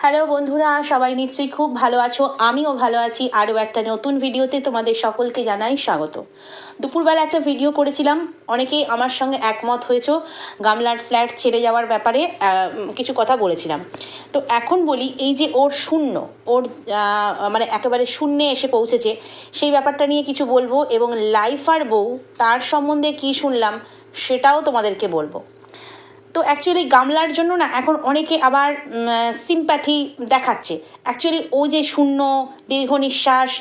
Hello বন্ধুরা, সবাই নিশ্চয়ই খুব ভালো আছো। আমিও ভালো আছি। আরও একটা নতুন ভিডিওতে তোমাদের সকলকে জানাই স্বাগত। দুপুরবেলা একটা ভিডিও করেছিলাম, অনেকেই আমার সঙ্গে একমত হয়েছো। গামলার ফ্ল্যাট ছেড়ে যাওয়ার ব্যাপারে কিছু কথা বলেছিলাম। তো এখন বলি, এই যে ওর শূন্য, ওর মানে একেবারে শূন্যে এসে পৌঁছেছে, সেই ব্যাপারটা নিয়ে কিছু বলবো, এবং লাইফ আর বউ তার সম্বন্ধে কি শুনলাম সেটাও তোমাদেরকে বলবো। তো অ্যাকচুয়ালি গামলার জন্য না এখন অনেকে আবার সিম্প্যাথি দেখাচ্ছে। অ্যাকচুয়ালি ও যে শূন্য, দীর্ঘ নিঃশ্বাস,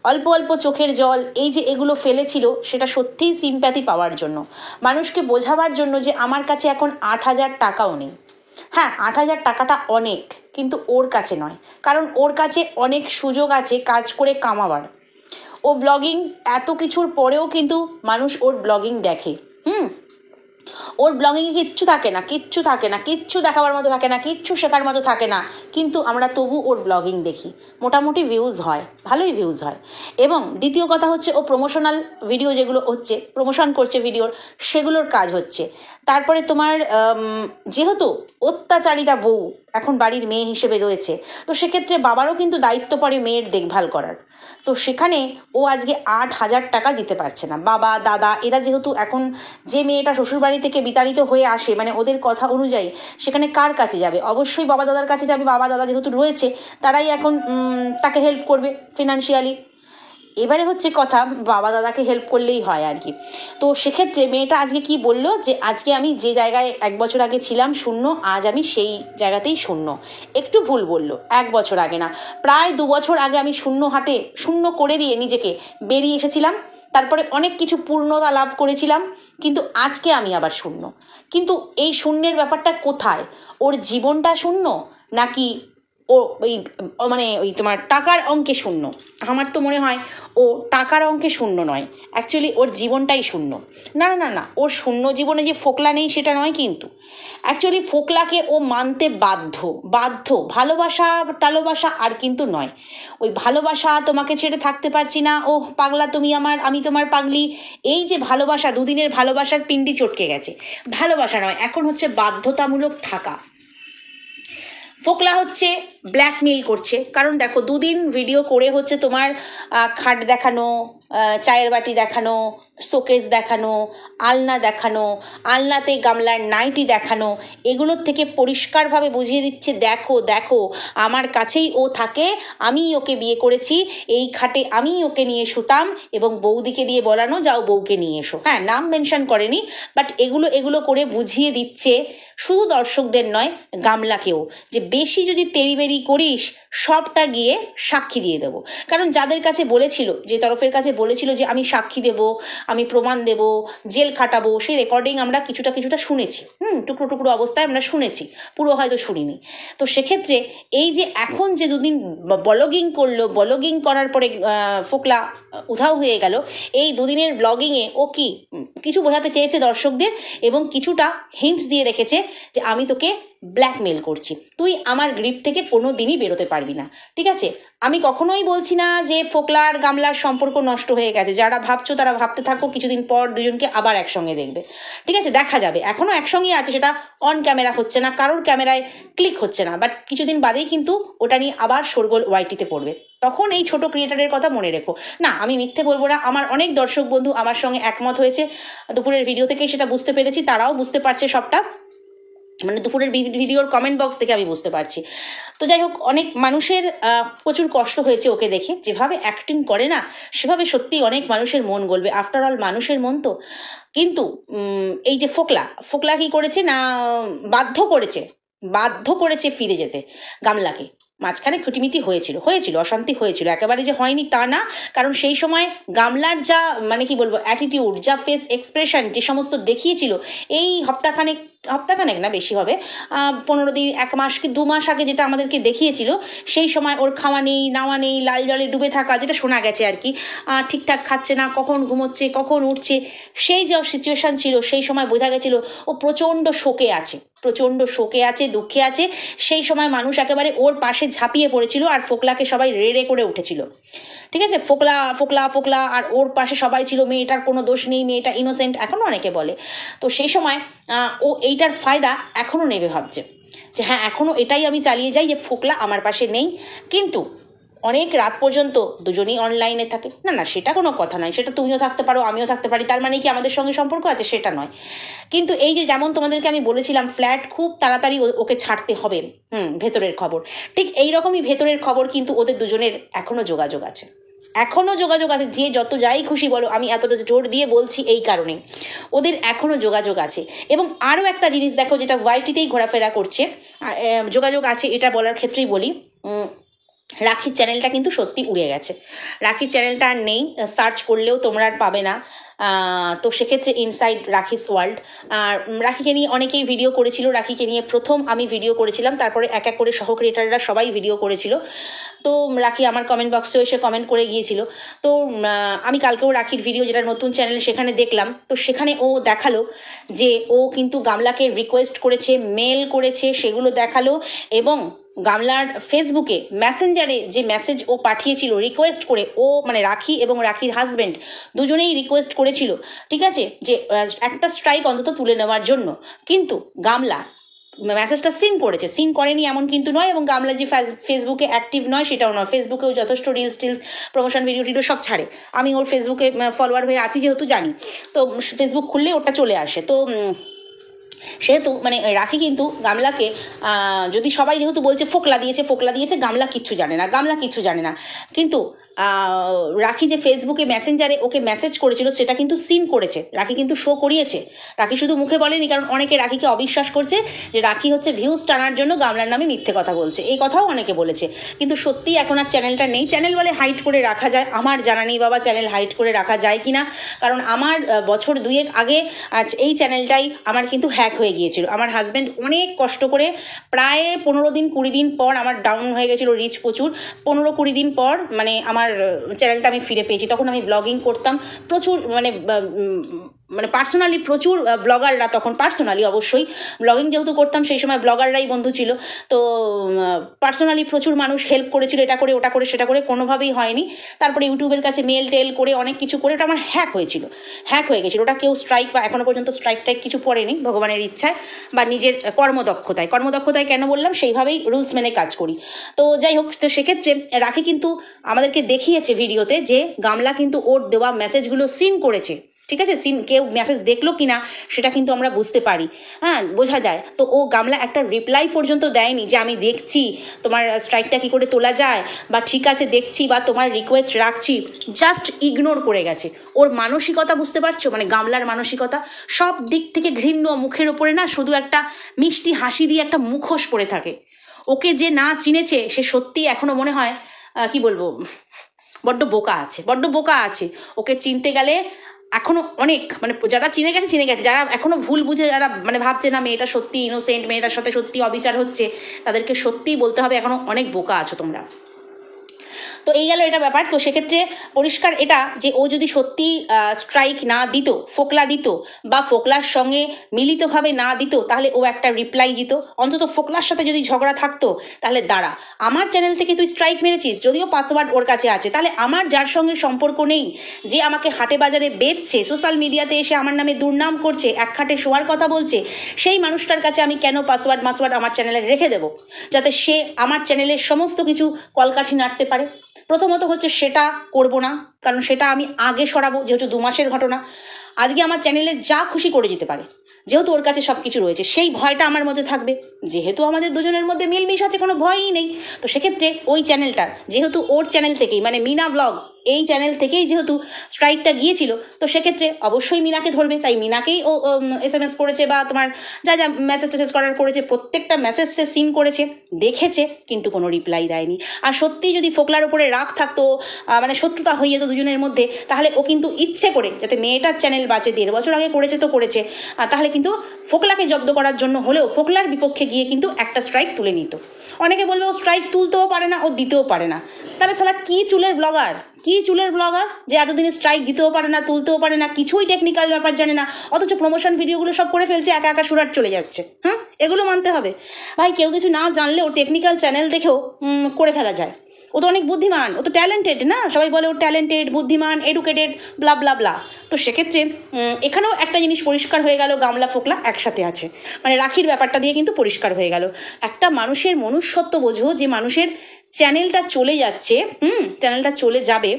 অল্প অল্প চোখের জল, এই যে এগুলো ফেলেছিল, সেটা সত্যিই সিম্প্যাথি পাওয়ার জন্য, মানুষকে বোঝাবার জন্য যে আমার কাছে এখন 8,000 টাকাও নেই। হ্যাঁ, 8,000 টাকাটা অনেক, কিন্তু ওর কাছে নয়, কারণ ওর কাছে অনেক সুযোগ আছে কাজ করে কামাবার। ও ব্লগিং, এত কিছুর পরেও কিন্তু মানুষ ওর ব্লগিং দেখে। ওর ব্লগিংয়ে কিচ্ছু থাকে না, কিচ্ছু দেখাবার মতো থাকে না, কিচ্ছু শেখার মতো থাকে না, কিন্তু আমরা তবু ওর ব্লগিং দেখি। মোটামুটি ভিউজ হয়, ভালোই ভিউজ হয়। এবং দ্বিতীয় কথা হচ্ছে, ও প্রমোশনাল ভিডিও যেগুলো হচ্ছে, প্রমোশন করছে ভিডিওর, সেগুলোর কাজ হচ্ছে। তারপরে তোমার যেহেতু অত্যাচারিতা বউ এখন বাড়ির মেয়ে হিসেবে রয়েছে, তো সেক্ষেত্রে বাবারও কিন্তু দায়িত্ব পড়ে মেয়ের দেখভাল করার। তো সেখানে ও আজকে 8,000 টাকা দিতে পারছে না। বাবা দাদা এরা যেহেতু এখন, যে মেয়েটা শ্বশুরবাড়ি থেকে বিতাড়িত হয়ে আসে, মানে ওদের কথা অনুযায়ী সেখানে কার কাছে যাবে? অবশ্যই বাবা দাদার কাছে যাবে। বাবা দাদা যেহেতু রয়েছে, তারাই এখন তাকে হেল্প করবে ফিনান্সিয়ালি। এবারে হচ্ছে কথা, বাবা দাদাকে হেল্প করলেই হয় আর কি। তো সেক্ষেত্রে মেয়েটা আজকে কি বললো, যে আজকে আমি যে জায়গায় 1 বছর আগে ছিলাম শূন্য, আজ আমি সেই জায়গাতেই শূন্য। একটু ভুল বললো, 1 বছর আগে না, প্রায় 2 বছর আগে আমি শূন্য হাতে, শূন্য করে দিয়ে নিজেকে বেরিয়ে এসেছিলাম। তারপরে অনেক কিছু পূর্ণতা লাভ করেছিলাম, কিন্তু আজকে আমি আবার শূন্য। কিন্তু এই শূন্যের ব্যাপারটা কোথায়? ওর জীবনটা শূন্য, নাকি ও ওই মানে ওই তোমার টাকার অঙ্কে শূন্য? আমার তো মনে হয় ও টাকার অঙ্কে শূন্য নয়, অ্যাকচুয়ালি ওর জীবনটাই শূন্য। না না না, ওর শূন্য জীবনে যে ফোকলা নেই সেটা নয়, কিন্তু অ্যাকচুয়ালি ফোকলাকে ও মানতে বাধ্য। ভালোবাসা আর কিন্তু নয়। ওই ভালোবাসা, তোমাকে ছেড়ে থাকতে পারছি না, ও পাগলা তুমি আমার, আমি তোমার পাগলি, এই যে ভালোবাসা, দুদিনের ভালোবাসার পিণ্ডি চটকে গেছে। ভালোবাসা নয়, এখন হচ্ছে বাধ্যতামূলক থাকা। ফোকলা হচ্ছে ব্ল্যাকমেল করছে। কারণ দেখো, 2 দিন ভিডিও করে হচ্ছে তোমার খাট দেখানো, চায়ের বাটি দেখানো, শোকেস দেখানো, আলনা দেখানো, আলনাতে গামলার নাইটি দেখানো, এগুলোর থেকে পরিষ্কারভাবে বুঝিয়ে দিচ্ছে, দেখো আমার কাছেই ও থাকে, আমি ওকে বিয়ে করেছি, এই খাটে আমি ওকে নিয়ে শুতাম, এবং বৌদিকে দিয়ে বলানো, যাও বউকে নিয়ে এসো। হ্যাঁ, নাম মেনশন করেনি, বাট এগুলো করে বুঝিয়ে দিচ্ছে শুধু দর্শকদের নয়, গামলাকেও, যে বেশি যদি তেড়িবেড়ি করিস, সবটা গিয়ে সাক্ষী দিয়ে দেবো। কারণ যাদের কাছে বলেছিল, যে তরফের কাছে বলেছিল যে আমি সাক্ষী দেব, আমি প্রমাণ দেব, জেল খাটাবো, সেই রেকর্ডিং আমরা কিছুটা শুনেছি। টুকরো অবস্থায় আমরা শুনেছি, পুরো হয়তো শুনিনি। তো সেক্ষেত্রে এই যে এখন যে 2 দিন ব্লগিং করার পরে ফোকলা উধাও হয়ে গেল, এই 2 দিনের ব্লগিংয়ে ও কি কিছু বোঝাতে চেয়েছে দর্শকদের, এবং কিছুটা হিন্টস দিয়ে রেখেছে যে আমি তোকে ব্ল্যাকমেল করছি, তুই আমার গ্রিপ থেকে কোনো দিনই বেরোতে পারবি না। ঠিক আছে, আমি কখনোই বলছি না যে ফোকলার গামলার সম্পর্ক নষ্ট হয়ে গেছে। যারা ভাবছো তারা ভাবতে থাকো, কিছুদিন পর দুজনকে আবার একসঙ্গে দেখবে। ঠিক আছে, দেখা যাবে, এখনো একসঙ্গেই আছে, সেটা অন ক্যামেরা হচ্ছে না, কারোর ক্যামেরায় ক্লিক হচ্ছে না, বাট কিছুদিন বাদেই কিন্তু ওটা নিয়ে আবার শোরগোল ওয়াইটিতে পড়বে। তখন এই ছোট ক্রিয়েটারের কথা মনে রেখো। না, আমি মিথ্যে বলবো না, আমার অনেক দর্শক বন্ধু আমার সঙ্গে একমত হয়েছে, দুপুরের ভিডিও থেকেই সেটা বুঝতে পেরেছি, তারাও বুঝতে পারছে সবটা, মানে দুপুরের ভিডিওর কমেন্ট বক্স থেকে আমি বুঝতে পারছি। তো যাই হোক, অনেক মানুষের প্রচুর কষ্ট হয়েছে ওকে দেখে, যেভাবে অ্যাক্টিং করে না, সেভাবে সত্যি অনেক মানুষের মন গলবে। আফটার অল মানুষের মন তো। কিন্তু এই যে ফোকলা কি করেছে না, বাধ্য করেছে ফিরে যেতে গামলাকে। মাঝখানে খুঁটিমিটি হয়েছিল, অশান্তি হয়েছিল, একেবারে যে হয়নি তা না। কারণ সেই সময় গামলার যা, মানে কি বলবো, অ্যাটিটিউড, যা ফেস এক্সপ্রেশন, যে সমস্ত দেখিয়েছিল, এই হপ্তাখানেক না, বেশি হবে, 15 দিন, 1 মাস কি 2 মাস আগে যেটা আমাদেরকে দেখিয়েছিল, সেই সময় ওর খাওয়া নেই, নাওয়া নেই, লাল জলে ডুবে থাকা, যেটা শোনা গেছে আর কি, ঠিকঠাক খাচ্ছে না, কখন ঘুমোচ্ছে, কখন উঠছে, সেই যে সিচুয়েশান ছিল, সেই সময় বোঝা গেছিল ও প্রচণ্ড শোকে আছে, দুঃখে আছে। সেই সময় মানুষ একেবারে ওর পাশে ঝাঁপিয়ে পড়েছিল, আর ফোকলাকে সবাই রেড়ে করে উঠেছিল। ঠিক আছে, ফোকলা, আর ওর পাশে সবাই ছিল, মেয়েটার কোনো দোষ নেই, মেয়েটা ইনোসেন্ট, এখনও অনেকে বলে। তো সেই সময় ও এইটার ফায়দা এখনও নেবে ভাবছে। যে হ্যাঁ এখনও এটাই আমি চালিয়ে যাই যে ফোকলা আমার পাশে নেই, কিন্তু অনেক রাত পর্যন্ত দুজনেই অনলাইনে থাকে। না না, সেটা কোনো কথা নয়, সেটা তুমিও থাকতে পারো আমিও থাকতে পারি, তার মানে কি আমাদের সঙ্গে সম্পর্ক আছে? সেটা নয়। কিন্তু এই যে যেমন তোমাদেরকে আমি বলেছিলাম ফ্ল্যাট খুব তাড়াতাড়ি ওকে ছাড়তে হবে, ভেতরের খবর, ঠিক এইরকমই ভেতরের খবর কিন্তু ওদের দুজনের এখনও যোগাযোগ আছে, এখনও যোগাযোগ আছে। যে যত যাই খুশি বলো, আমি এতটা জোর দিয়ে বলছি এই কারণে, ওদের এখনও যোগাযোগ আছে। এবং আরও একটা জিনিস দেখো, যেটা ওয়াইটিতেই ঘোরাফেরা করছে, যোগাযোগ আছে এটা বলার ক্ষেত্রেই বলি, রাখির চ্যানেলটা কিন্তু সত্যি উড়ে গেছে। রাখির চ্যানেলটা আর নেই, সার্চ করলেও তোমরা আর পাবে না। তো সেক্ষেত্রে ইনসাইড রাখিস ওয়ার্ল্ড, আর রাখিকে নিয়ে অনেকেই ভিডিও করেছিল, রাখিকে নিয়ে প্রথম আমি ভিডিও করেছিলাম, তারপরে এক এক করে সহ ক্রিয়েটাররা সবাই ভিডিও করেছিল। তো রাখি আমার কমেন্ট বক্সেও এসে কমেন্ট করে গিয়েছিল। তো আমি কালকেও রাখির ভিডিও, যেটা নতুন চ্যানেল, সেখানে দেখলাম। তো সেখানে ও দেখালো যে ও কিন্তু গামলাকে রিকোয়েস্ট করেছে, মেল করেছে, সেগুলো দেখালো। এবং গামলার ফেসবুকে মেসেঞ্জারে যে মেসেজ ও পাঠিয়েছিল রিকোয়েস্ট করে, ও মানে রাখি এবং রাখির হাজব্যান্ড দুজনেই রিকোয়েস্ট করেছিল, ঠিক আছে, যে একটা স্ট্রাইক অন্তত তুলে নেওয়ার জন্য। কিন্তু গামলা মেসেজটা সিন করেছে, সিন করেনি এমন কিন্তু নয়। এবং গামলা যে ফেসবুকে অ্যাক্টিভ নয় সেটাও নয়, ফেসবুকেও যথেষ্ট রিলস টিলস প্রমোশন ভিডিও টিডিও সব ছাড়ে। আমি ওর ফেসবুকে ফলোয়ার হয়ে আছি যেহেতু জানি, তো ফেসবুক খুললে ওটা চলে আসে। তো সেহেতু মানে রাখি কিন্তু গামলাকে, যদি সবাই যেহেতু বলছে ফোকলা দিয়েছে, গামলা কিচ্ছু জানে না, গামলা কিচ্ছু জানে না। কিন্তু রাখি যে ফেসবুকে মেসেঞ্জারে ওকে মেসেজ করেছিল সেটা কিন্তু সিন করেছে, রাখি কিন্তু শো করিয়েছে। রাখি শুধু মুখে বলেনি, কারণ অনেকে রাখিকে অবিশ্বাস করছে যে রাখি হচ্ছে ভিউজ টানার জন্য গামলার নামে মিথ্যে কথা বলছে, এই কথাও অনেকে বলেছে। কিন্তু সত্যি এখন আর চ্যানেলটা নেই। চ্যানেল বলে হাইড করে রাখা যায়, আমার জানা নেই বাবা চ্যানেল হাইড করে রাখা যায় কি না, কারণ আমার বছর দুয়েক আগে এই চ্যানেলটাই আমার কিন্তু হ্যাক হয়ে গিয়েছিল। আমার হাজব্যান্ড অনেক কষ্ট করে প্রায় 15-20 দিন পর, আমার ডাউন হয়ে গেছিলো রিচ প্রচুর, 15-20 দিন পর মানে আমার চ্যানেলটা আমি ফিরে পেয়েছি। তখন আমি ব্লগিং করতাম প্রচুর, মানে পার্সোনালি প্রচুর ব্লগাররা, তখন পার্সোনালি অবশ্যই ব্লগিং যেহেতু করতাম সেই সময় ব্লগাররাই বন্ধু ছিল। তো পার্সোনালি প্রচুর মানুষ হেল্প করেছিল, এটা করে ওটা করে সেটা করে, কোনোভাবেই হয়নি। তারপরে ইউটিউবের কাছে মেল টেল করে অনেক কিছু করে ওটা আমার হ্যাক হয়ে গেছিলো। ওটা কেউ স্ট্রাইক বা এখনও পর্যন্ত স্ট্রাইক টাইক কিছু পড়েনি, ভগবানের ইচ্ছায় বা নিজের কর্মদক্ষতায় কেন বললাম, সেইভাবেই রুলস মেনে কাজ করি। তো যাই হোক, তো সেক্ষেত্রে রাখি কিন্তু আমাদেরকে দেখিয়েছে ভিডিওতে যে গামলা কিন্তু ওর দেওয়া মেসেজগুলো সিন করেছে, ঠিক আছে। সিন কেউ মেসেজ দেখলো কিনা সেটা কিন্তু আমরা বুঝতে পারি, হ্যাঁ বোঝা যায়। তো ও গামলা একটা রিপ্লাই পর্যন্ত দেয়নি যে আমি দেখছি তোমার স্ট্রাইকটা কী করে তোলা যায়, বা ঠিক আছে দেখছি, বা তোমার রিকোয়েস্ট রাখছি, জাস্ট ইগনোর করে গেছে। ওর মানসিকতা বুঝতে পারছো, মানে গামলার মানসিকতা সব দিক থেকে ঘৃণ্য, মুখের ওপরে না শুধু একটা মিষ্টি হাসি দিয়ে একটা মুখোশ পড়ে থাকে। ওকে যে না চিনেছে সে সত্যি এখনো মনে হয় কি বলবো, বড্ড বোকা আছে। ওকে চিনতে গেলে এখনো অনেক, মানে যারা চিনে গেছে, যারা এখনো ভুল বুঝে, যারা মানে ভাবছে না মেয়েটা সত্যি ইনোসেন্ট, মেয়েটার সাথে সত্যি অবিচার হচ্ছে, তাদেরকে সত্যিই বলতে হবে এখনো অনেক বোকা আছো তোমরা। তো এই গেল এটা ব্যাপার। তো সেক্ষেত্রে পরিষ্কার এটা যে ও যদি সত্যি স্ট্রাইক না দিত, ফোকলা দিত, বা ফোকলার সঙ্গে মিলিতভাবে না দিত, তাহলে ও একটা রিপ্লাই দিত। অন্তত ফোকলার সাথে যদি ঝগড়া থাকতো, তাহলে দাঁড়া, আমার চ্যানেল থেকে তুই স্ট্রাইক মেরেছিস, যদিও পাসওয়ার্ড ওর কাছে আছে, তাহলে আমার যার সঙ্গে সম্পর্ক নেই, যে আমাকে হাটে বাজারে বেচছে, সোশ্যাল মিডিয়াতে এসে আমার নামে দুর্নাম করছে, এক খাটে শোয়ার কথা বলছে, সেই মানুষটার কাছে আমি কেন পাসওয়ার্ড আমার চ্যানেলে রেখে দেবো, যাতে সে আমার চ্যানেলের সমস্ত কিছু কলকাঠি নাড়তে পারে। প্রথমত হচ্ছে সেটা করব না, কারণ সেটা আমি আগে সরাবো, যেহেতু 2 মাসের ঘটনা। আজকে আমার চ্যানেলে যা খুশি করে যেতে পারে, যেহেতু ওর কাছে সব কিছু রয়েছে, সেই ভয়টা আমার মধ্যে থাকবে। যেহেতু আমাদের দুজনের মধ্যে মিলমিশ আছে, কোনো ভয়ই নেই। তো সেক্ষেত্রে ওই চ্যানেলটা যেহেতু ওর চ্যানেল থেকেই, মানে মিনা ব্লগ, এই চ্যানেল থেকেই যেহেতু স্ট্রাইকটা গিয়েছিল, তো সেক্ষেত্রে অবশ্যই মিনাকে ধরবে। তাই মিনাকেই ও SMS করেছে, বা তোমার যা যা মেসেজ করার করেছে, প্রত্যেকটা মেসেজ সে সিন করেছে, দেখেছে, কিন্তু কোনো রিপ্লাই দেয়নি। আর সত্যি যদি ফোকলার উপরে রাগ থাকতো, মানে শত্রুতা হয়ে যেত দুজনের মধ্যে, তাহলে ও কিন্তু ইচ্ছে করে যাতে মেয়েটার চ্যানেল বাঁচে, 1.5 বছর আগে করেছে, তাহলে কিন্তু ফোকলাকে জব্দ করার জন্য হলেও ফোকলার বিপক্ষে গিয়ে কিন্তু একটা স্ট্রাইক তুলে নিত। অনেকে বলবে ও স্ট্রাইক তুলতেও পারে না, ও দিতেও পারে না। তাহলে শালা কি চুলের ব্লগার যে এতদিনে স্ট্রাইক দিতেও পারে না, তুলতেও পারে না, কিছুই টেকনিক্যাল ব্যাপার জানে না, অথচ প্রমোশন ভিডিওগুলো সব করে ফেলছে, একা সুরাট চলে যাচ্ছে। হ্যাঁ, এগুলো মানতে হবে ভাই, কেউ কিছু না জানলেও টেকনিক্যাল চ্যানেল দেখেও করে ফেলা যায়। ও তো অনেক বুদ্ধিমান, ও তো ট্যালেন্টেড না, সবাই বলে ও ট্যালেন্টেড, বুদ্ধিমান, এডুকেটেড, ব্লা ব্লা ব্লা। তো সেক্ষেত্রে এখানেও একটা জিনিস পরিষ্কার হয়ে গেল, গামলা ফোকলা একসাথে আছে, মানে রাখির ব্যাপারটা দিয়ে কিন্তু পরিষ্কার হয়ে গেল। একটা মানুষের মনুষ্যত্ব বোঝো, যে মানুষের চ্যানেলটা চলে যাচ্ছে, চ্যানেলটা চলে যাবে,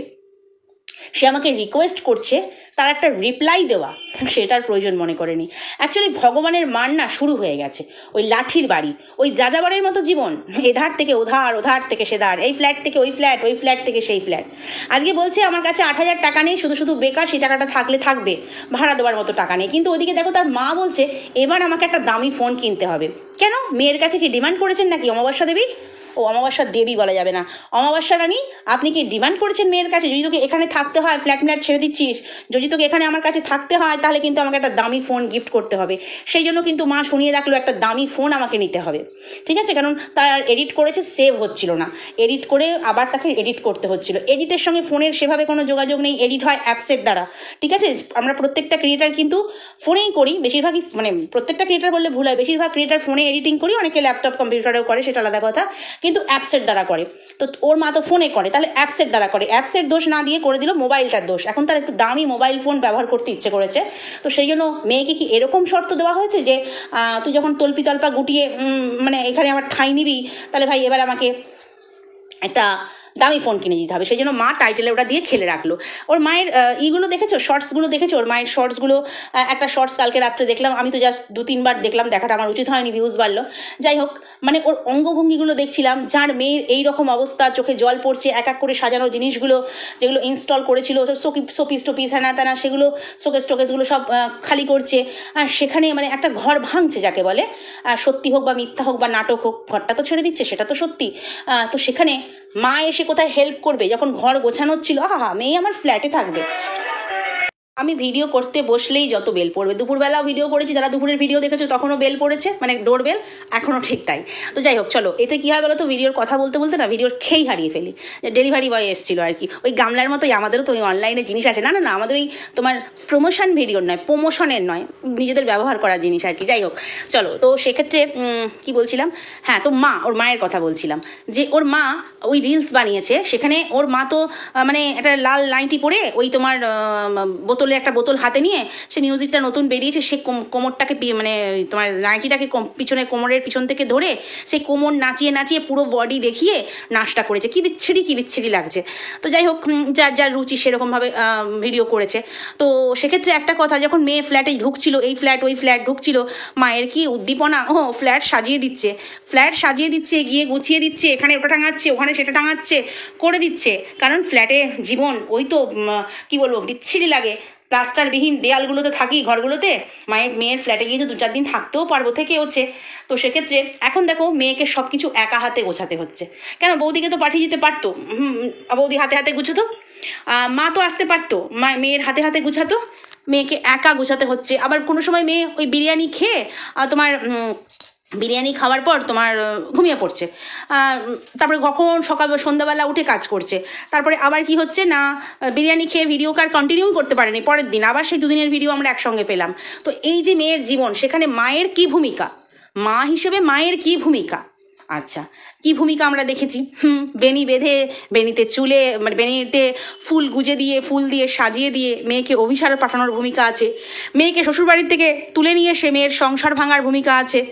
সে আমাকে রিকোয়েস্ট করছে, তার একটা রিপ্লাই দেওয়া সেটার প্রয়োজন মনে করেনি। অ্যাকচুয়ালি ভগবানের মান না শুরু হয়ে গেছে ওই লাঠির বাড়ি, ওই যাযাবরের মতো জীবন, এধার থেকে ওধার, ওধার থেকে সেধার, এই ফ্ল্যাট থেকে ওই ফ্ল্যাট, ওই ফ্ল্যাট থেকে সেই ফ্ল্যাট। আজকে বলছে আমার কাছে 8,000 টাকা নেই, শুধু শুধু বেকার, সেই টাকাটা থাকলে থাকবে, ভাড়া দেওয়ার মতো টাকা নেই। কিন্তু ওদিকে দেখো তার মা বলছে এবার আমাকে একটা দামি ফোন কিনতে হবে। কেন? মেয়ের কাছে কি ডিমান্ড করেছেন নাকি অমাবস্যা দেবী? ও অমাবস্যা দেবী বলা যাবে না, অমাবস্যা রানী, আপনি কি ডিমান্ড করেছেন মেয়ের কাছে, যদি তোকে এখানে থাকতে হয়, ফ্ল্যাট ফ্ল্যাট ছেড়ে দিচ্ছিস, যদি তোকে এখানে আমার কাছে থাকতে হয়, তাহলে কিন্তু আমাকে একটা দামি ফোন গিফট করতে হবে। সেই জন্য কিন্তু মা শুনিয়ে রাখলো একটা দামি ফোন আমাকে নিতে হবে, ঠিক আছে? কারণ তার এডিট করেছে, সেভ হচ্ছিল না, এডিট করে আবার তাকে এডিট করতে হচ্ছিল। এডিটের সঙ্গে ফোনের সেভাবে কোনো যোগাযোগ নেই, এডিট হয় অ্যাপসের দ্বারা, ঠিক আছে? আমরা প্রত্যেকটা ক্রিয়েটার কিন্তু ফোনেই করি, বেশিরভাগই, মানে প্রত্যেকটা ক্রিয়েটার বললে ভুল হয়, বেশিরভাগ ক্রিয়েটার ফোনে এডিটিং করি, অনেকে ল্যাপটপ কম্পিউটারেও করে, সেটা আলাদা কথা, কিন্তু অ্যাপসের দ্বারা করে। তো ওর মা তো ফোনে করে, তাহলে অ্যাপসের দ্বারা করে, অ্যাপসের দোষ না দিয়ে করে দিল মোবাইলটার দোষ। এখন তার একটু দামি মোবাইল ফোন ব্যবহার করতে ইচ্ছে করেছে, তো সেই জন্য মেয়েকে কি এরকম শর্ত দেওয়া হয়েছে যে তুই যখন তল্পি তল্পা গুটিয়ে মানে এখানে আমার ঠাঁই নিবি, তাহলে ভাই এবার আমাকে একটা দামি ফোন কিনে দিতে হবে। সেই জন্য মা টাইটেলে ওটা দিয়ে খেলে রাখলো। ওর মায়ের ইগুলো দেখেছো, শর্টসগুলো দেখেছো, ওর মায়ের শর্টসগুলো? একটা শর্টস কালকে রাত্রে দেখলাম, আমি তো জাস্ট 2-3 বার দেখলাম, দেখাটা আমার উচিত হয়নি, ভিউজ বাড়লো। যাই হোক, মানে ওর অঙ্গভঙ্গিগুলো দেখছিলাম, যার মেয়ের এইরকম অবস্থা, চোখে জল পড়ছে, এক এক করে সাজানো জিনিসগুলো যেগুলো ইনস্টল করেছিল, শোপিস টোপিস হ্যানা ত্যানা, সেগুলো শোকেসগুলো সব খালি করছে, আর সেখানে মানে একটা ঘর ভাঙছে যাকে বলে, সত্যি হোক বা মিথ্যা হোক বা নাটক হোক, ঘরটা তো ছেড়ে দিচ্ছে, সেটা তো সত্যি। তো সেখানে মা এসে কোথায় হেল্প করবে, যখন ঘর গোছানো ছিল, আহা মেয়ে আমার ফ্ল্যাটে থাকবে। আমি ভিডিও করতে বসলেই যত বেল পড়বে, দুপুরবেলাও ভিডিও করেছি, যারা দুপুরের ভিডিও দেখেছো তখনও বেল পড়েছে, মানে ডোর বেল, এখনও ঠিক তাই। তো যাই হোক, চলো, এতে কী হয় বলো তো, ভিডিওর কথা বলতে বলতে না ভিডিওর খেই হারিয়ে ফেলি। যে ডেলিভারি বয় এসেছিলো আর কি, ওই গামলার মতোই আমাদেরও তো ওই অনলাইনে জিনিস আছে, না না না, আমাদের ওই তোমার প্রমোশন ভিডিওর নয়, প্রমোশনের নয়, নিজেদের ব্যবহার করার জিনিস আর কি। যাই হোক, চলো, তো সেক্ষেত্রে কি বলছিলাম, হ্যাঁ, তো মা, ওর মায়ের কথা বলছিলাম, যে ওর মা ওই রিলস বানিয়েছে, সেখানে ওর মা তো মানে একটা লাল নাইটি পরে, ওই তোমার একটা বোতল হাতে নিয়ে, সে মিউজিকটা নতুন বেরিয়েছে, সে কোমরটাকে মানে তোমার নাইটিটাকে পিছনে কোমরের পিছন থেকে ধরে সেই কোমর নাচিয়ে নাচিয়ে পুরো বডি দেখিয়ে নাচটা করেছে, কি বিচ্ছিরি লাগছে। তো যাই হোক, যার যার রুচি সেরকমভাবে ভিডিও করেছে। তো সেক্ষেত্রে একটা কথা, যখন মেয়ে ফ্ল্যাটে ঢুকছিল, এই ফ্ল্যাট ওই ফ্ল্যাট ঢুকছিল, মায়ের কি উদ্দীপনা, ফ্ল্যাট সাজিয়ে দিচ্ছে, গিয়ে গুছিয়ে দিচ্ছে, এখানে ওটা টাঙাচ্ছে, ওখানে সেটা টাঙাচ্ছে, করে দিচ্ছে। কারণ ফ্ল্যাটে জীবন ওই তো কি বলবো, বিচ্ছিরি লাগে, প্লাস্টারবিহীন দেয়ালগুলো তো থাকি ঘরগুলোতে, মেয়ের ফ্ল্যাটে গিয়ে তো 2-4 দিন থাকতেও পারবো, থেকে হচ্ছে। তো সেক্ষেত্রে এখন দেখো মেয়েকে সব কিছু একা হাতে গোছাতে হচ্ছে। কেন, বৌদিকে তো পাঠিয়ে দিতে পারতো, বৌদি হাতে হাতে গুছাতো, মা তো আসতে পারতো, মেয়ের হাতে হাতে গুছাতো, মেয়েকে একা গোছাতে হচ্ছে। আবার কোনো সময় মেয়ে ওই বিরিয়ানি খেয়ে তোমার বিরিয়ানি খাওয়ার পর তোমার ঘুমিয়ে পড়ছে, তারপরে কখন সন্ধ্যাবেলা উঠে কাজ করছে, তারপরে আবার কি হচ্ছে না, বিরিয়ানি খেয়ে ভিডিও কন্টিনিউ করতে পারেনি, পরের দিন আবার সেই 2 দিনের ভিডিও আমরা একসঙ্গে পেলাম। তো এই যে মেয়ের জীবন, সেখানে মায়ের কি ভূমিকা, মা হিসেবে মায়ের কি ভূমিকা, আচ্ছা কি ভূমিকা আমরা দেখেছি, বেনি বেঁধে, বেনিতে চুলে মানে বেনিতে ফুল গুজে দিয়ে, ফুল দিয়ে সাজিয়ে দিয়ে মেয়েকে অভিসারে পাঠানোর ভূমিকা আছে, মেয়েকে শ্বশুরবাড়ির থেকে তুলে নিয়ে এসে মেয়ের সংসার ভাঙার ভূমিকা আছে,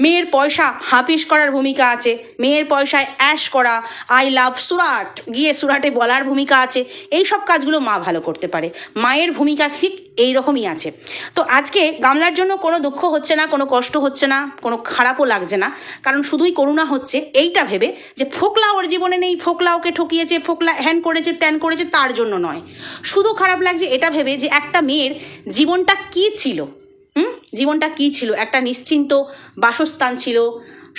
মেয়ের পয়সা হাফিস করার ভূমিকা আছে, মেয়ের পয়সায় অ্যাশ করা, আই লাভ সুরাট গিয়ে সুরাটে বলার ভূমিকা আছে। এই সব কাজগুলো মা ভালো করতে পারে, মায়ের ভূমিকা ঠিক এইরকমই আছে। তো আজকে গামলার জন্য কোনো দুঃখ হচ্ছে না, কোনো কষ্ট হচ্ছে না, কোনো খারাপও লাগছে না, কারণ শুধুই করুণা হচ্ছে এইটা ভেবে যে ফোকলা ওর জীবনে নেই, ফোকলা ওকে ঠকিয়েছে, ফোকলা হ্যান করেছে ত্যান করেছে, তার জন্য নয়। শুধু খারাপ লাগছে এটা ভেবে যে একটা মেয়ের জীবনটা কি ছিল, জীবনটা কি ছিল, একটা নিশ্চিন্ত বাসস্থান ছিল,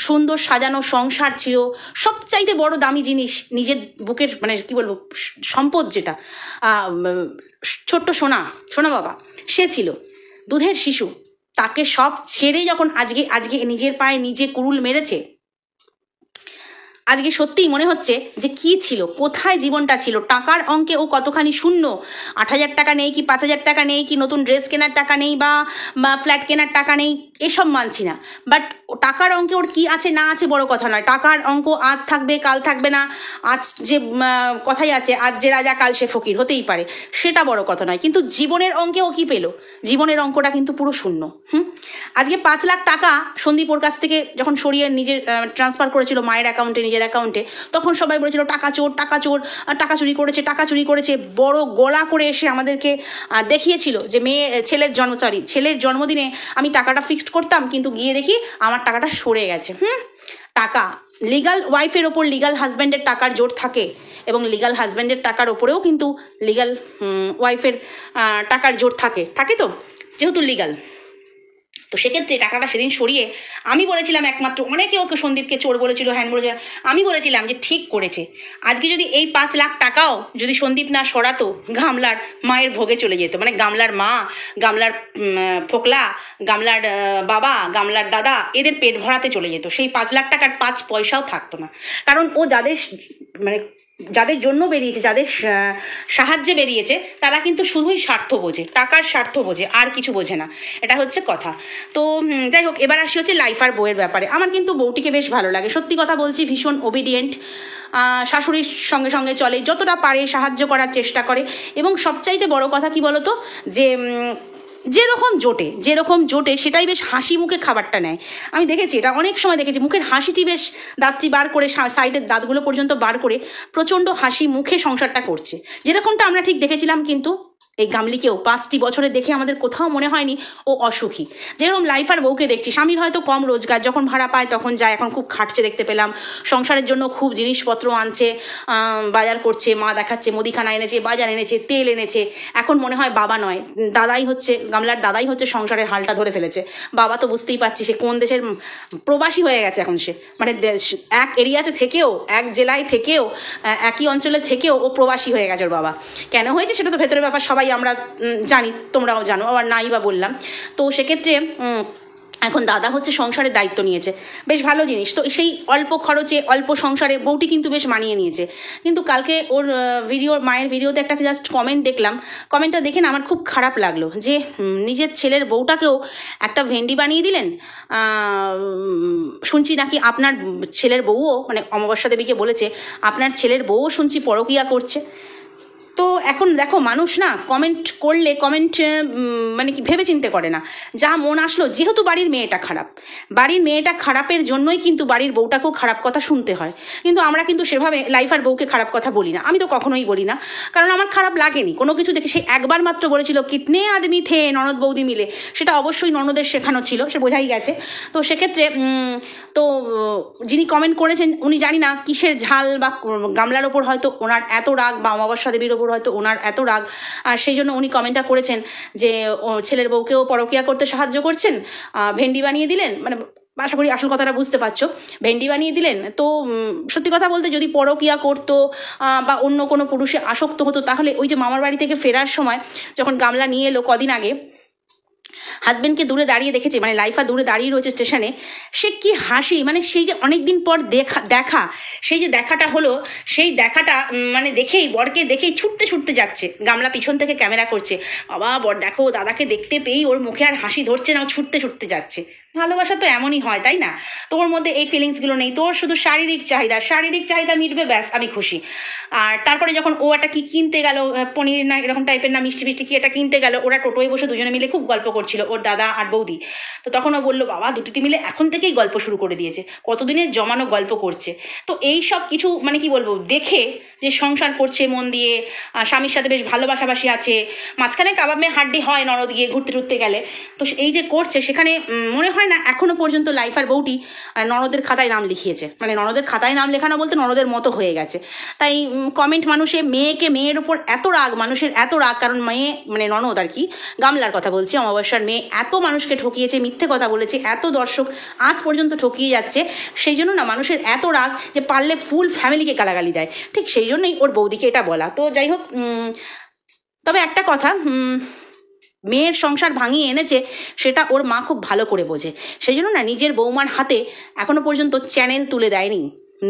সুন্দর সাজানো সংসার ছিল, সবচাইতে বড় দামি জিনিস নিজের বুকের মানে কি বলবো সম্পদ, যেটা ছোট্ট সোনা বাবা, সে ছিল দুধের শিশু। তাকে সব ছেড়ে যখন আজকে নিজের পায়ে নিজে কুড়ুল মেরেছে, আজকে সত্যিই মনে হচ্ছে যে কি ছিল, কোথায় জীবনটা ছিল। টাকার অঙ্কে ও কতখানি শূন্য। 8,000 টাকা নেই কি 5,000 টাকা নেই কি নতুন ড্রেস কেনার টাকা নেই বা ফ্ল্যাট কেনার টাকা নেই, এসব মানছি না। বাট টাকার অঙ্কে ওর কি আছে না আছে বড় কথা নয়। টাকার অঙ্ক আজ থাকবে কাল থাকবে না। আজ যে কথাই আছে, আজ যে রাজা কাল সে ফকির, হতেই পারে, সেটা বড় কথা নয়। কিন্তু জীবনের অঙ্কে ও কি পেল? জীবনের অঙ্কটা কিন্তু পুরো শূন্য। আজকে 5 লাখ টাকা সন্দীপ ওর কাছ থেকে যখন সরিয়ে নিজের ট্রান্সফার করেছিল মায়ের অ্যাকাউন্টে, নিজের অ্যাকাউন্টে, তখন সবাই বলেছিল টাকা চোর, টাকা চোর, টাকা চুরি করেছে, টাকা চুরি করেছে। বড় গলা করে এসে আমাদেরকে দেখিয়েছিল যে ছেলের জন্মদিনে আমি টাকাটা ফিক্সড করতাম, কিন্তু গিয়ে দেখি আমার টাকাটা সরে গেছে। টাকা, লিগাল ওয়াইফের ওপর লিগাল হাজব্যান্ডের টাকার জোর থাকে, এবং লিগাল হাজব্যান্ডের টাকার ওপরেও কিন্তু লিগাল ওয়াইফের টাকার জোর থাকে তো, যেহেতু লিগাল। তো সেক্ষেত্রে টাকাটা সেদিন সরিয়ে আমি বলেছিলাম একমাত্র, অনেকে ওকে সন্দীপকে চোর বলেছিল, হ্যান বলেছিল, আমি বলেছিলাম যে ঠিক করেছে। আজকে যদি এই 5 লাখ টাকাও যদি সন্দীপ না সরাতো, গামলার মায়ের ভোগে চলে যেত। মানে গামলার মা, গামলার ফোকলা, গামলার বাবা, গামলার দাদা, এদের পেট ভরাতে চলে যেত। সেই 5 লাখ টাকার 5 পয়সাও থাকতো না। কারণ ও যাদের জন্য বেরিয়েছে, যাদের সাহায্যে বেরিয়েছে, তারা কিন্তু শুধুই স্বার্থ বোঝে, টাকার স্বার্থ বোঝে, আর কিছু বোঝে না। এটা হচ্ছে কথা। তো যাই হোক, এবার আসি হচ্ছে লাইফার বউয়ের ব্যাপারে। আমার কিন্তু বউটিকে বেশ ভালো লাগে, সত্যি কথা বলছি। ভীষণ ওবিডিয়েন্ট, শাশুড়ির সঙ্গে সঙ্গে চলে, যতটা পারে সাহায্য করার চেষ্টা করে। এবং সবচাইতে বড় কথা কি বলতো, যে যেরকম জোটে সেটাই বেশ হাসি মুখে খাবারটা নেয়। আমি দেখেছি, এটা অনেক সময় দেখেছি, মুখের হাসিটি বেশ, দাঁতটি বার করে, সাইডের দাঁতগুলো পর্যন্ত বার করে প্রচণ্ড হাসি মুখে সংসারটা করছে, যেরকমটা আমরা ঠিক দেখেছিলাম। কিন্তু এই গামলিকেও 5টি বছরে দেখে আমাদের কোথাও মনে হয়নি ও অসুখী। যেরকম লাইফার বউকে দেখছি, স্বামীর হয়তো কম রোজগার, যখন ভাড়া পায় তখন যায়, এখন খুব খাটছে দেখতে পেলাম, সংসারের জন্য খুব জিনিসপত্র আনছে, বাজার করছে, মা দেখাচ্ছে মুদিখানা এনেছে, বাজার এনেছে, তেল এনেছে। এখন মনে হয় বাবা নয়, গামলার দাদাই হচ্ছে সংসারের হালটা ধরে ফেলেছে। বাবা তো বুঝতেই পারছি সে কোন দেশের প্রবাসী হয়ে গেছে এখন। সে মানে এক এরিয়াতে থেকেও, এক জেলায় থেকেও, একই অঞ্চলে থেকেও ও প্রবাসী হয়ে গেছে ওর বাবা। কেন হয়েছে সেটা তো ভেতরের ব্যাপার, সবাই আমরা জানি, তোমরাও জানো, আবার নাই বা বললাম। তো সেক্ষেত্রে এখন দাদা হচ্ছে সংসারের দায়িত্ব নিয়েছে, বেশ ভালো জিনিস। তো সেই অল্প খরচে অল্প সংসারে বউটি কিন্তু বেশ মানিয়ে নিয়েছে। কিন্তু কালকে ওর মায়ের ভিডিওতে একটা জাস্ট কমেন্ট দেখলাম, কমেন্টটা দেখে না আমার খুব খারাপ লাগলো, যে নিজের ছেলের বউটাকেও একটা ভেন্ডি বানিয়ে দিলেন। শুনছি নাকি আপনার ছেলের বউও, মানে অমাবস্যা দেবীকে বলেছে আপনার ছেলের বউও শুনছি পরকীয়া করছে। তো এখন দেখো, মানুষ না কমেন্ট করলে মানে কি ভেবে চিন্তে করে না, যা মন আসলো। যেহেতু বাড়ির মেয়েটা খারাপের জন্যই কিন্তু বাড়ির বউটাকেও খারাপ কথা শুনতে হয়। কিন্তু আমরা কিন্তু সেভাবে লাইফার বউকে খারাপ কথা বলি না, আমি তো কখনোই বলি না, কারণ আমার খারাপ লাগেনি কোনো কিছু দেখে। সে একবার মাত্র বলেছিল কিতনে আদমি থে ননদ বৌদি মিলে, সেটা অবশ্যই ননদের শেখানো ছিল, সে বোঝাই গেছে। তো সেক্ষেত্রে যিনি কমেন্ট করেছেন উনি জানি না কিসের ঝাল, বা গামলার ওপর হয়তো ওনার এত রাগ, বা অমাবস্যা দেবীর ওপর হয়তো ওনার এত রাগ, আর সেই জন্য উনি কমেন্টটা করেছেন যে ছেলের বউকেও পরকীয়া করতে সাহায্য করছেন, ভেন্ডি বানিয়ে দিলেন। মানে আশা করি আসল কথাটা বুঝতে পারছো, ভেন্ডি বানিয়ে দিলেন। তো সত্যি কথা বলতে, যদি পরকীয়া করতো বা অন্য কোনো পুরুষে আসক্ত হতো, তাহলে ওই যে মামার বাড়ি থেকে ফেরার সময় যখন গামলা নিয়ে এলো কদিন আগে, হাজবেন্ডকে দূরে দাঁড়িয়ে দেখেছে, মানে লাইফা দূরে দাঁড়িয়ে রয়েছে স্টেশনে, সে কি হাসি, মানে সেই যে অনেকদিন পর দেখা সেই যে দেখাটা হলো, সেই দেখাটা মানে বরকে দেখেই ছুটতে যাচ্ছে। গামলা পিছন থেকে ক্যামেরা করছে, বাবা বর দেখো দাদাকে দেখতে পেয়েই ওর মুখে আর হাসি ধরছে না, ও ছুটতে যাচ্ছে। ভালোবাসা তো এমনই হয়, তাই না? তোর মধ্যে এই ফিলিংসগুলো নেই, তোর শুধু শারীরিক চাহিদা মিটবে, ব্যাস আমি খুশি। আর তারপরে যখন ও একটা কি কিনতে গেল, পনির না এরকম টাইপের না মিষ্টি কি একটা কিনতে গেল, ওরা টোটোয় বসে দুজনে মিলে খুব গল্প করছিল, ওর দাদা আর বৌদি। তো তখন ও বললো, বাবা দুটিতে মিলে এখন থেকেই গল্প শুরু করে দিয়েছে, কতদিনের জমানো গল্প করছে। তো এই সব কিছু মানে কি বলবো, দেখে যে সংসার করছে মন দিয়ে, স্বামীর সাথে বেশ ভালোবাসাবাসি আছে, মাঝখানে কাবাবে হাড্ডি হয় ননদ গিয়ে ঘুরতে গেলে। তো এই যে করছে, সেখানে মনে হয় না এখনো পর্যন্ত লাইফার বউটি ননদের খাতায় নাম লিখিয়েছে। মানে ননদের খাতায় নাম লেখানো বলতে ননদের মতো হয়ে গেছে। তাই কমেন্ট, মেয়ের ওপর এত রাগ, মানুষের এত রাগ, কারণ মেয়ে মানে ননদ আর কি, গামলার কথা বলছি, অমাবস্যার মেয়ে এত মানুষকে ঠকিয়েছে, মিথ্যে কথা বলেছে, এত দর্শক আজ পর্যন্ত ঠকিয়ে যাচ্ছে, সেই জন্য না মানুষের এত রাগ যে পারলে ফুল ফ্যামিলিকে গালাগালি দেয়। ঠিক সেই জন্যই ওর বৌদিকে এটা বলা। তো যাই হোক, তবে একটা কথা, মেয়ের সংসার ভাঙিয়ে এনেছে সেটা ওর মা খুব ভালো করে বোঝে, সেই জন্য না নিজের বৌমার হাতে এখনো পর্যন্ত চ্যানেল তুলে দেয়নি।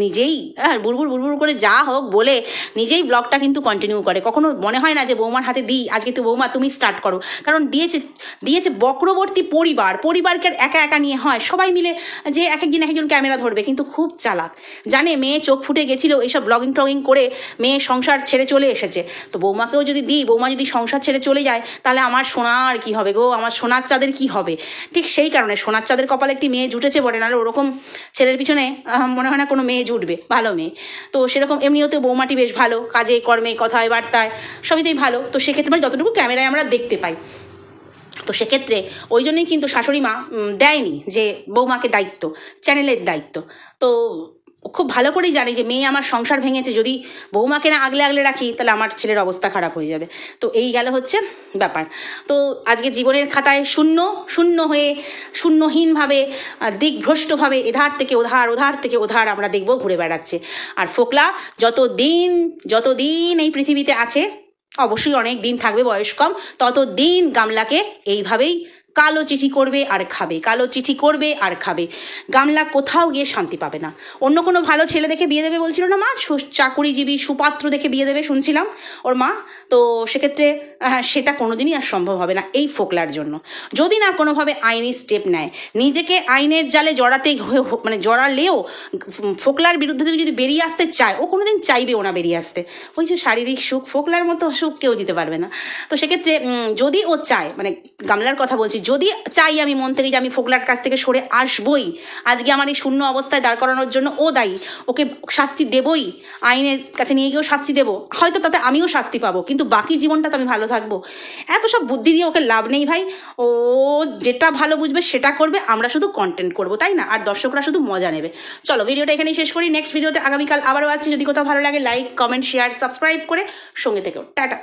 নিজেই বুড়বুড় করে যা হোক বলে নিজেই ব্লগটা কিন্তু কন্টিনিউ করে। কখনো মনে হয় না যে বৌমার হাতে দিই, আজকে তো বৌমা তুমি স্টার্ট করো, কারণ দিয়েছে বক্রবর্তী পরিবারকে একা একা নিয়ে হয়, সবাই মিলে যে এক একদিন এক একজন ক্যামেরা ধরবে, কিন্তু খুব চালাক, জানে মেয়ে চোখ ফুটে গেছিলো এইসব ব্লগিং টগিং করে, মেয়ে সংসার ছেড়ে চলে এসেছে। তো বৌমাকেও যদি দিই, বৌমা যদি সংসার ছেড়ে চলে যায়, তাহলে আমার সোনার কি হবে গো, আমার সোনার চাঁদের কি হবে। ঠিক সেই কারণে সোনার চাঁদের কপালে একটি মেয়ে জুটেছে বলে, নাহলে ওরকম ছেলের পিছনে মনে হয় না কোনো মেয়ে জুটবে, ভালো মেয়ে। তো সেরকম এমনিও তো বৌমাটি বেশ ভালো, কাজে কর্মে কথায় বার্তায় সবইতেই ভালো। তো সেক্ষেত্রে মানে যতটুকু ক্যামেরায় আমরা দেখতে পাই, তো সেক্ষেত্রে ওই জন্যই কিন্তু শাশুড়ি মা দেয়নি যে বৌমাকে দায়িত্ব, চ্যানেলের দায়িত্ব। তো খুব ভালো করেই জানি যে মেয়ে আমার সংসার ভেঙেছে, যদি বৌমাকে না আগলে রাখি তাহলে আমার ছেলের অবস্থা খারাপ হয়ে যাবে। তো এই গেল হচ্ছে ব্যাপার। তো আজকে জীবনের খাতায় শূন্য হয়ে শূন্যহীনভাবে দিকভ্রষ্টভাবে এধার থেকে ওধার থেকে ওধার আমরা দেখবো ঘুরে বেড়াচ্ছে। আর ফোকলা যতদিন এই পৃথিবীতে আছে, অবশ্যই অনেক দিন থাকবে, বয়স কম, ততদিন গামলাকে এইভাবেই কালো চিঠি করবে আর খাবে, কালো চিঠি করবে আর খাবে। গামলা কোথাও গিয়ে শান্তি পাবে না। অন্য কোনো ভালো ছেলে দেখে বিয়ে দেবে বলছিল না মা, চাকুরিজীবী সুপাত্র দেখে বিয়ে দেবে শুনছিলাম ওর মা। তো সেক্ষেত্রে সেটা কোনোদিনই আর সম্ভব হবে না এই ফোকলার জন্য, যদি না কোনোভাবে আইনি স্টেপ নেয়। নিজেকে আইনের জালে জড়ালেও ফোকলার বিরুদ্ধে থেকে যদি বেরিয়ে আসতে চায়, ও কোনোদিন চাইবেও না বেরিয়ে আসতে। ওই যে শারীরিক সুখ, ফোকলার মতো সুখ কেউ দিতে পারবে না। তো সেক্ষেত্রে যদি ও চায়, মানে গামলার কথা বলছি, যদি চাই আমি মন থেকে যে আমি ফোকলার কাছ থেকে সরে আসবই, আজকে আমার এই শূন্য অবস্থায় দাঁড় করানোর জন্য ও দায়ী, ওকে শাস্তি দেবই, আইনের কাছে নিয়ে গিয়েও শাস্তি দেবো, হয়তো তাতে আমিও শাস্তি পাবো, কিন্তু বাকি জীবনটা তো আমি ভালো থাকবো। এত সব বুদ্ধি দিয়ে ওকে লাভ নেই ভাই, ও যেটা ভালো বুঝবে সেটা করবে, আমরা শুধু কন্টেন্ট করবো, তাই না? আর দর্শকরা শুধু মজা নেবে। চলো ভিডিওটা এখানেই শেষ করি, নেক্সট ভিডিওতে আগামীকাল আবারও আছে। যদি কোথাও ভালো লাগে লাইক কমেন্ট শেয়ার সাবস্ক্রাইব করে সঙ্গে থেকেও। টাটা।